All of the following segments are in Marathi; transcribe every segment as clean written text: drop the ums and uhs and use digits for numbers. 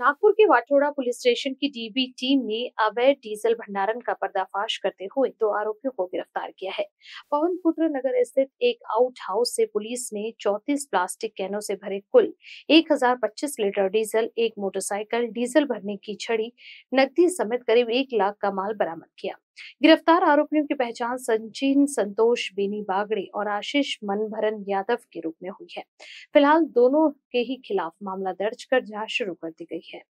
नागपुर के वाटोड़ा पुलिस स्टेशन की डीबी टीम ने अवैध डीजल भंडारण का पर्दाफाश करते हुए 2 आरोपियों को गिरफ्तार किया है। पवनपुत्र नगर स्थित एक आउट हाउस से पुलिस ने 34 प्लास्टिक कैनों से भरे कुल 1025 लीटर डीजल, एक मोटरसाइकिल, डीजल भरने की छड़ी, नकदी समेत करीब 1 लाख का माल बरामद किया। गिरफ्तार आरोपियों की पहचान सचिन संतोष बेनी बागड़े और आशीष मनभरन यादव के रूप में हुई है। फिलहाल दोनों के ही खिलाफ मामला दर्ज कर जांच शुरू कर दी गई है।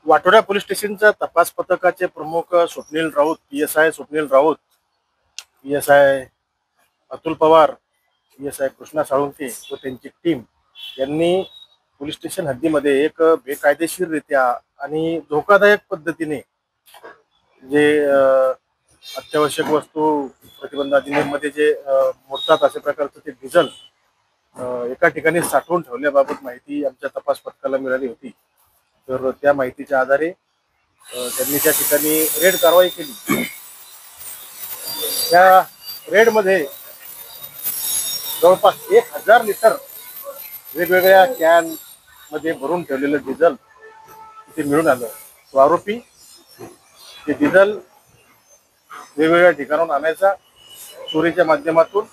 वाटोड़ा पोलीस स्टेशनच्या तपास पथकाचे प्रमुख Swapnil Raut, PSI Swapnil Raut, PSI Atul Pawar, PSI Krishna Salunke व त्यांची टीम यांनी पोलीस स्टेशन हद्दीमध्ये एक बेकायदेशीररित्या आणि धोकादायक पद्धतीने जे अत्यावश्यक वस्तू प्रतिबंध अधिनियममध्ये जे मोडतात अशा प्रकारचं ते डिझेल एका ठिकाणी साठवून ठेवल्याबाबत माहिती आमच्या तपास पथकाला मिळाली होती। तर त्या माहितीच्या आधारे त्यांनी त्या ठिकाणी रेड कारवाई केली। त्या रेडमध्ये जवळपास 1000 लिटर वेगवेगळ्या कॅन मध्ये भरून ठेवलेलं डिझेल इथे मिळून आलं। तो आरोपी ते डिझेल वेगवेगळ्या ठिकाणाहून आणायचा, चोरीच्या माध्यमातून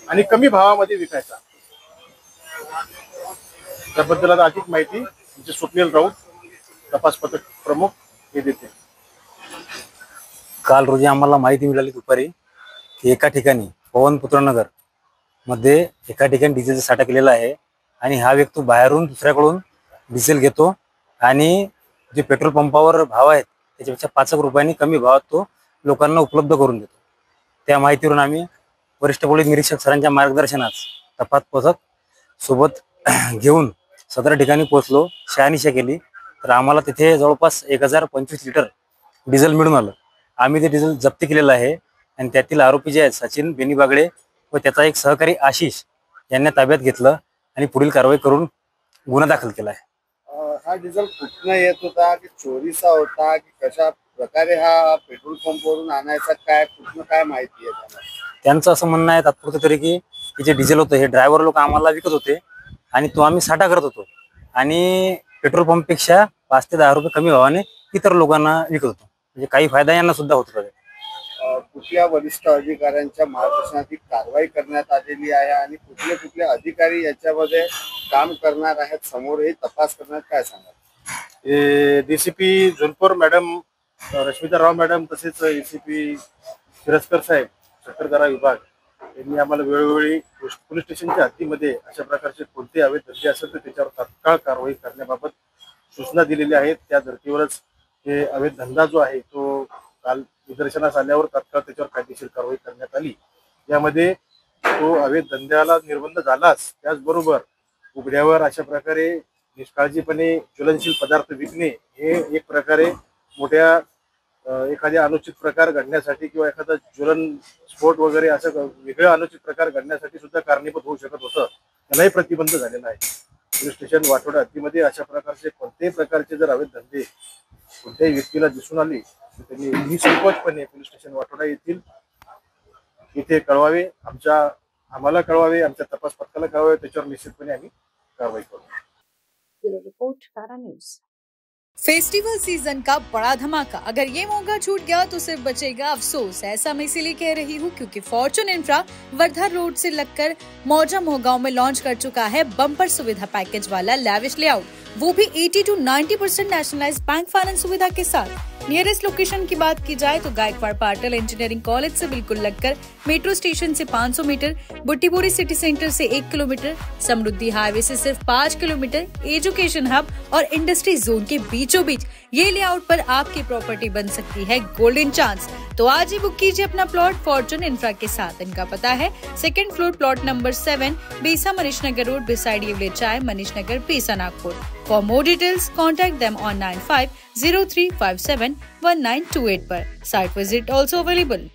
आणि कमी भावामध्ये विकायचा। त्याबद्दल अधिक माहिती म्हणजे स्वप्नील राऊत, तपास पथक प्रमुख, हे देते। काल रोजी आम्हाला माहिती मिळाली दुपारी की एका ठिकाणी पवनपुत्र नगर मध्ये एका ठिकाणी डिझेलचा साठा केलेला आहे आणि हा व्यक्ती बाहेरून दुसऱ्याकडून डिझेल घेतो आणि जे पेट्रोल पंपावर भाव आहेत त्याच्यापेक्षा 5 रुपयांनी कमी भावात तो लोकांना उपलब्ध करून देतो। त्या माहितीवरून आम्ही वरिष्ठ पोलीस निरीक्षक सरांच्या मार्गदर्शनात तपास पथक सोबत घेऊन सदर ठिकाणी पोहोचलो, शहानिशा केली। तर आम्हाला तिथे जवळपास 1025 लिटर डिझेल मिळून आलं। आम्ही ते डिझेल जप्त केलेलं आहे आणि त्यातील आरोपी जे आहेत सचिन बेनी बागड़े व त्याचा एक सहकारी आशिष यांना ताब्यात घेतलं आणि पुढील कारवाई करून गुन्हा दाखल केला आहे। हा डिझेल कुठनं येत होता की चोरीचा होता की कशा प्रकारे हा पेट्रोल पंपवरून आणायचा, काय कुठनं काय माहिती आहे त्यांचं असं म्हणणं आहे तात्पुरतं तरी की जे डिझेल होतं हे ड्रायव्हर लोक आम्हाला विकत होते आणि तो आम्ही साठा करत होतो आणि पेट्रोल पंप पेक्षा 5 ते 10 रुपये कमी भावाने इतर लोकांना विकत होतो। म्हणजे काही फायदा यांना सुद्धा होत होता। कुठल्या वरिष्ठ अधिकाऱ्यांच्या मार्गदर्शनात कारवाई करण्यात आलेली आहे आणि कुठले अधिकारी याच्यामध्ये काम करणार आहेत, समोरही तपास करण्यात काय सांगाल? डीसीपी जोनपूर मॅडम रश्मिता राव मॅडम तसेच एसीपी शिरस्कर साहेब, सक्तवसुली विभाग यांनी आम्हाला वेळोवेळी पोलीस स्टेशनच्या हद्दीमध्ये अशा प्रकारचे कोणते अवैध धंदे असेल तर त्याच्यावर तात्काळ कारवाई करण्याबाबत सूचना दिलेल्या आहेत। त्या धर्तीवरच हे अवैध धंदा जो आहे तो काल निदर्शनास आल्यावर तात्काळ त्याच्यावर कायदेशीर कारवाई करण्यात आली। यामध्ये तो अवैध धंद्याला निर्बंध झालाच, त्याचबरोबर उघड्यावर अशा प्रकारे निष्काळजीपणे ज्वलनशील पदार्थ विकणे हे एक प्रकारे मोठ्या एखाद्या अनुचित प्रकार घडण्यासाठी किंवा एखादा ज्वलन स्फोट वगैरे असं वेगळा अनुचित प्रकार घडण्यासाठी सुद्धा कारणीभूत होऊ शकत होतं, त्यालाही प्रतिबंध झालेला आहे। पोलीस स्टेशन वाटोड़ा हद्दीमध्ये अशा प्रकारचे कोणत्याही प्रकारचे जर अवैध धंदे कोणत्याही व्यक्तीला दिसून आले तर त्यांनी निसंकोचपणे पोलीस स्टेशन वाटोड़ा येथील इथे कळवावे, आम्हाला कळवावे, आमच्या तपास पथकाला कळवावे, त्याच्यावर निश्चितपणे आम्ही कारवाई करू। ब्यूरो रिपोर्ट, कारा न्यूज़। फेस्टिवल सीजन का बड़ा धमाका, अगर ये मौका छूट गया तो सिर्फ बचेगा अफसोस। ऐसा मैं इसीलिए कह रही हूँ क्योंकि फॉर्च्यून इंफ्रा वर्धा रोड से लगकर मौजा मोहगांव में लॉन्च कर चुका है बम्पर सुविधा पैकेज वाला लैविश लेआउट, वो भी 80 to 90% नेशनलाइज्ड बैंक फाइनेंस सुविधा के साथ। नियरेस्ट लोकेशन की बात की जाए तो गायकवाड़ पाटिल इंजीनियरिंग कॉलेज से बिल्कुल लगकर मेट्रो स्टेशन से 500 मीटर, बुट्टीबोरी सिटी सेंटर से 1 किलोमीटर, समृद्धि हाईवे से सिर्फ 5 किलोमीटर, एजुकेशन हब और इंडस्ट्री जोन के बीचों बीच ये लेआउट पर आपकी प्रॉपर्टी बन सकती है गोल्डन चांस। तो आज ही बुक कीजिए अपना प्लॉट फॉर्च्यून इंफ्रा के साथ। इनका पता है 2nd फ्लोर, प्लॉट नंबर 7, बीसा मनीष नगर रोड, बिसाइड येवले चाय, मनीष नगर, पीसा, Nagpur. For more details, contact them on 9503571928 per. Site visit also available.